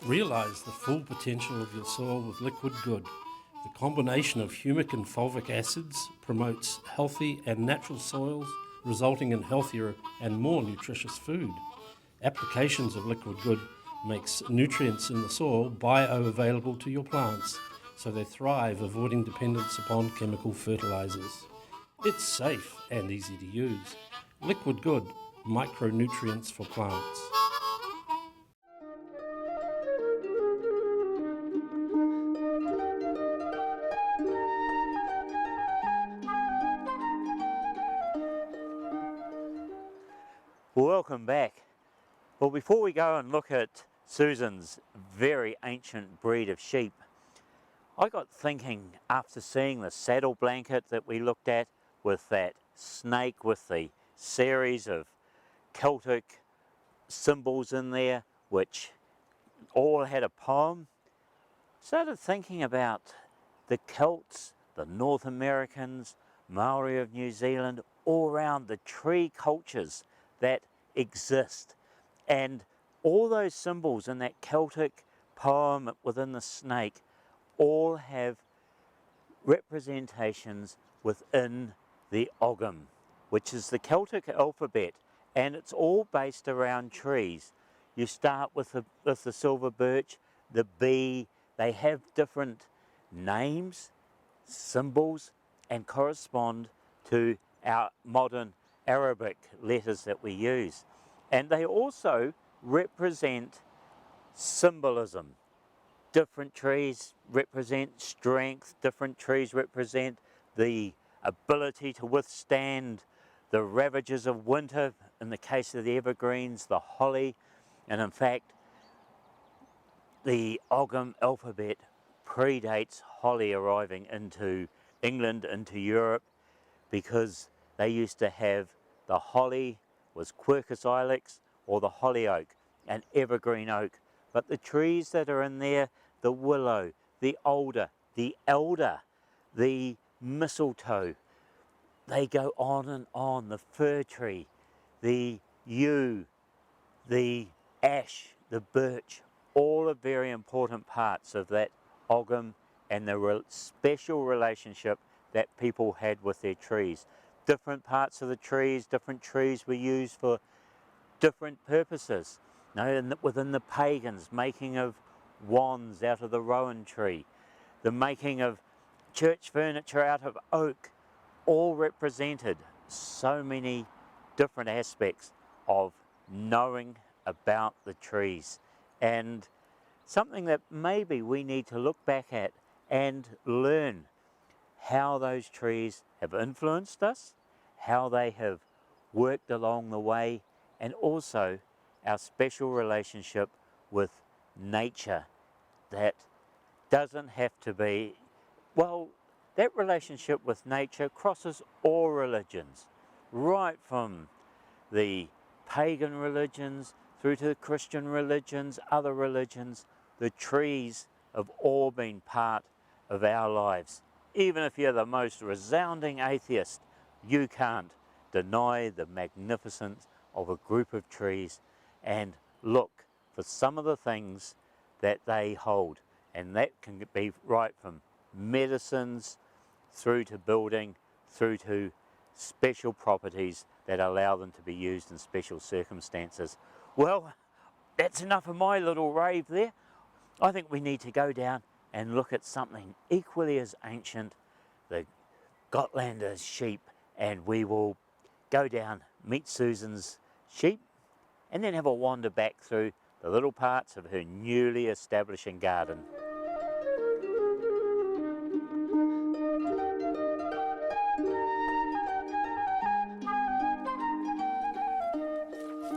Realise the full potential of your soil with Liquid Good. The combination of humic and fulvic acids promotes healthy and natural soils, resulting in healthier and more nutritious food. Applications of Liquid Good makes nutrients in the soil bioavailable to your plants, so they thrive, avoiding dependence upon chemical fertilizers. It's safe and easy to use. Liquid Good, micronutrients for plants. Welcome back. Well, before we go and look at Susan's very ancient breed of sheep, I got thinking after seeing the saddle blanket that we looked at with that snake with the series of Celtic symbols in there, which all had a poem, started thinking about the Celts, the North Americans, Maori of New Zealand, all around the tree cultures that exist. And all those symbols in that Celtic poem within the snake all have representations within the Ogham, which is the Celtic alphabet, and it's all based around trees. You start with the silver birch, the bee. They have different names, symbols, and correspond to our modern Arabic letters that we use. And they also represent symbolism. Different trees represent strength, different trees represent the ability to withstand the ravages of winter, in the case of the evergreens, the holly, and in fact the Ogham alphabet predates holly arriving into England, into Europe, because they used to have the holly was Quercus ilex, or the holly oak, an evergreen oak. But the trees that are in there, the willow, the alder, the elder, the mistletoe, they go on and on, the fir tree, the yew, the ash, the birch, all are very important parts of that Ogham and the special relationship that people had with their trees. Different parts of the trees, different trees were used for different purposes. You know, within the pagans, making of wands out of the rowan tree, the making of church furniture out of oak, all represented so many different aspects of knowing about the trees, and something that maybe we need to look back at and learn how those trees have influenced us, how they have worked along the way, and also our special relationship with nature that doesn't have to be, well, that relationship with nature crosses all religions, right from the pagan religions through to the Christian religions, other religions. The trees have all been part of our lives. Even if you're the most resounding atheist, you can't deny the magnificence of a group of trees and look for some of the things that they hold. And that can be right from medicines through to building, through to special properties that allow them to be used in special circumstances. Well, that's enough of my little rave there. I think we need to go down and look at something equally as ancient, the Gotlanders sheep, and we will go down, meet Susan's sheep, and then have a wander back through the little parts of her newly establishing garden.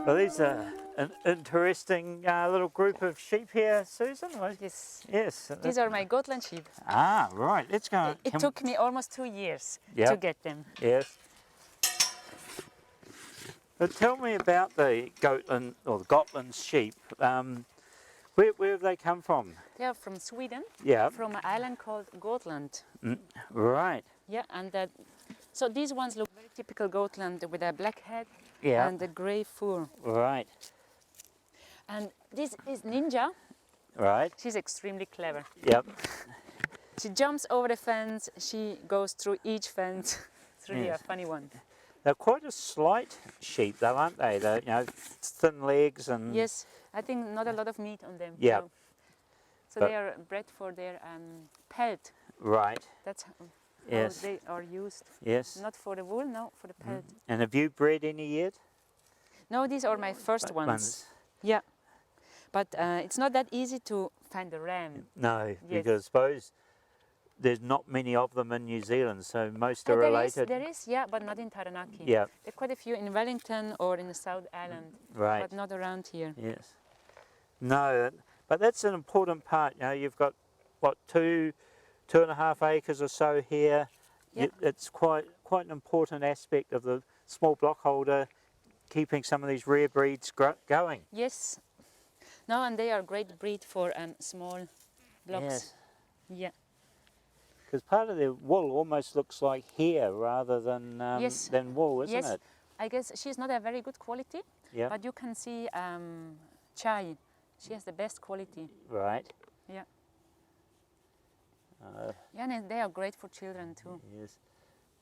Well, these are an interesting little group of sheep here, Susan. Yes. Yes. These are my Gotland sheep. Ah, right. Let's go. It took me almost 2 years Yep. to get them. Yes. But tell me about the Gotland, or the Gotland sheep. Where have they come from? They are from Sweden. Yeah. From an island called Gotland. Right. Yeah, and so these ones look very typical Gotland with a black head Yeah. and a grey fur. Right. And this is Ninja. Right. She's extremely clever. Yep. She jumps over the fence, she goes through each fence. It's really Yes. a funny one. They're quite a slight sheep, though, aren't they? They're, you know, thin legs and. Yes, I think not a lot of meat on them. Yeah. No. So But- they are bred for their pelt. Right. That's how Yes. they are used. Yes. Not for the wool, no, for the pelt. And have you bred any yet? No, these are my first ones. Yeah. But it's not that easy to find a ram. No, Yes. because I suppose there's not many of them in New Zealand, so most are related. There is, yeah, but not in Taranaki. Yeah. There are quite a few in Wellington or in the South Island, Right. but not around here. Yes. No, but that's an important part. You know, you've got what 2.5 acres or so here. Yep. It's quite an important aspect of the small block holder, keeping some of these rare breeds going. Yes. No, and they are a great breed for small blocks. Yes. Yeah. Because part of the wool almost looks like hair rather than Yes. than wool, isn't Yes. it? I guess she's not a very good quality, Yeah. but you can see Chai. She has the best quality. Right. Yeah. Yeah, and they are great for children too. Yes.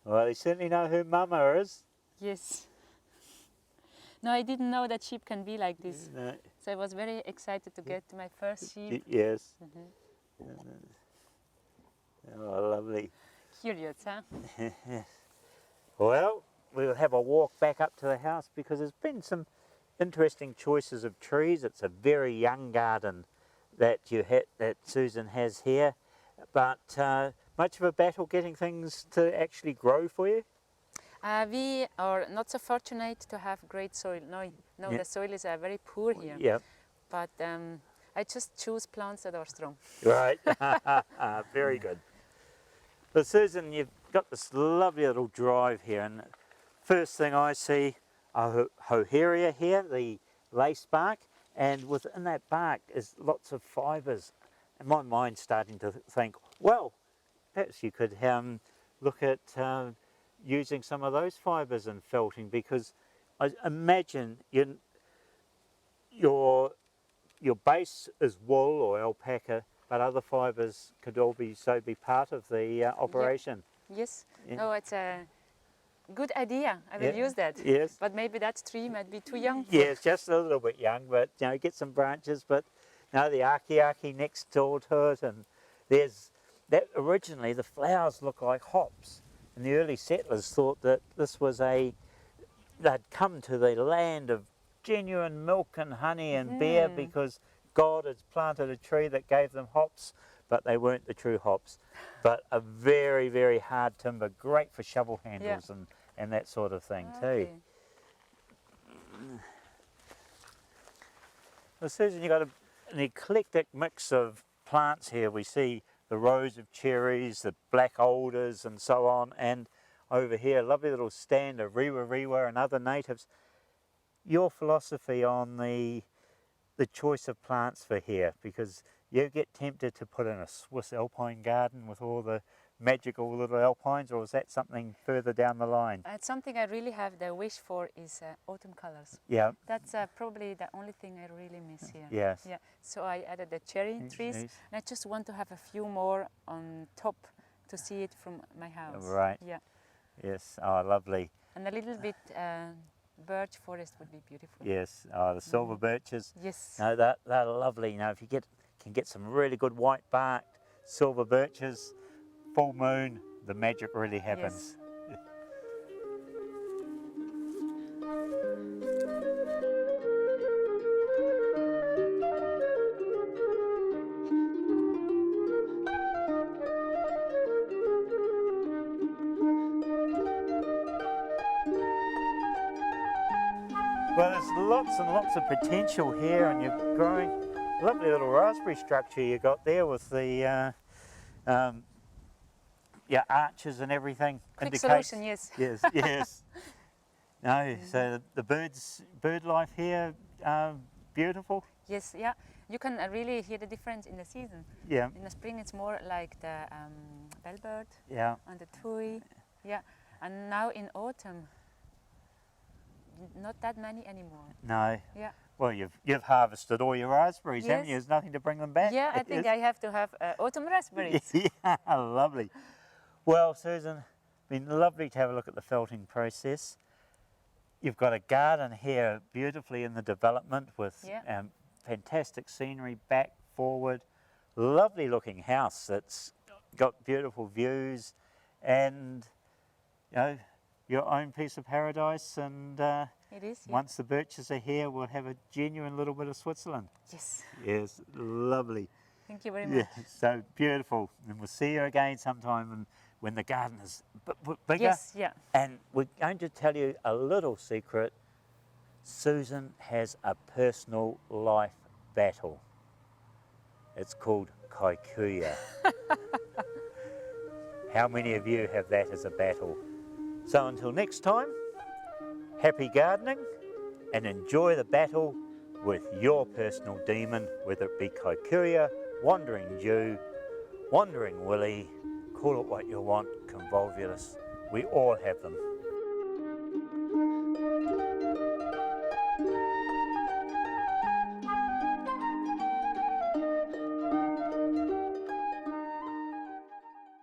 Well, they certainly know who Mama is. Yes. No, I didn't know that sheep can be like this. No. So I was very excited to get my first sheep. Yes. Mhm. Oh, lovely. Curious, huh? Well, we'll have a walk back up to the house because there's been some interesting choices of trees. It's a very young garden that that Susan has here, but much of a battle getting things to actually grow for you. We are not so fortunate to have great soil. No, Yeah. the soil is very poor here. Yeah. But I just choose plants that are strong. Right. Very good. But Susan, you've got this lovely little drive here, and first thing I see a hoheria here, the lace bark, and within that bark is lots of fibres. And my mind's starting to think, well, perhaps you could look at using some of those fibres in felting, because I imagine your base is wool or alpaca, but other fibres could all be part of the operation. Yes. Yeah. No, it's a good idea. I will Yeah. use that. Yes. But maybe that tree might be too young. Yes, just a little bit young, but you know, get some branches. But no, the aki next door to it, and there's that. Originally, the flowers look like hops, and the early settlers thought that this was they'd come to the land of genuine milk and honey and beer because God had planted a tree that gave them hops, but they weren't the true hops. But a very, very hard timber, great for shovel handles and that sort of thing too. Okay. Well, Susan, you've got an eclectic mix of plants here. We see the rows of cherries, the black alders and so on, and over here a lovely little stand of rewa and other natives. Your philosophy on the choice of plants for here, because you get tempted to put in a Swiss alpine garden with all the magical little alpines, or is that something further down the line? It's something I really have the wish for is autumn colors. Yeah. That's probably the only thing I really miss here. Yes. Yeah. So I added the cherry trees, and I just want to have a few more on top to see it from my house. Right. Yeah. Yes. Oh, lovely. And a little bit birch forest would be beautiful. Yes. Oh, the silver birches. Yes. No, they're lovely. You know, if you can get some really good white barked silver birches, full moon, the magic really happens. Yes. Well, there's lots and lots of potential here, and you're growing lovely little raspberry structure you got there with the arches and everything. Quick indicates- solution, yes. Yes, yes. No, so the bird life here, beautiful. Yes, yeah. You can really hear the difference in the season. Yeah, In the spring, it's more like the bellbird yeah, and the tui. Yeah. And now in autumn, not that many anymore. no. Yeah. Well, you've harvested all your raspberries, haven't you? Yes. There's nothing to bring them back. Yeah, I think I have to have autumn raspberries. Yeah, lovely. Well, Susan, been lovely to have a look at the felting process. You've got a garden here beautifully in the development with Yeah. fantastic scenery back, forward, lovely looking house that's got beautiful views and, you know, your own piece of paradise, and It is, yeah. once the birches are here, we'll have a genuine little bit of Switzerland. Yes. Yes, lovely. Thank you very much. Yeah, so beautiful. And we'll see you again sometime when the garden is bigger. Yes, yeah. And we're going to tell you a little secret. Susan has a personal life battle. It's called kikuya. How many of you have that as a battle? So until next time, happy gardening and enjoy the battle with your personal demon, whether it be kikuya, wandering Jew, wandering Willie, call it what you want, convolvulus. We all have them.